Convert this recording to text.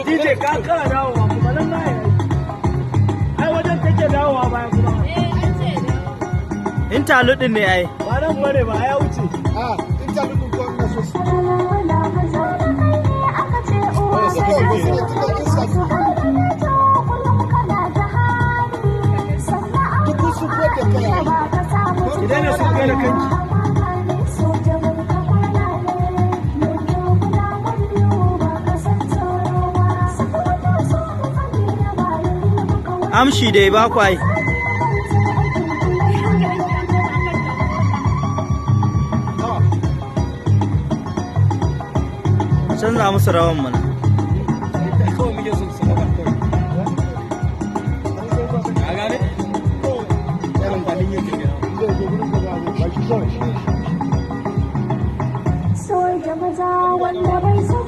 DJ ka kara dawowa kuma nan na yi. Ai wajen take dawowa bayan kuma. Interlude din ne ai. Ba nan bane ba ya wuce. Interlude din ko na so. Idan na sun da kanki. Amshi dai ba kwai. Canza musu rawan mana. Soy da maza wanda bai san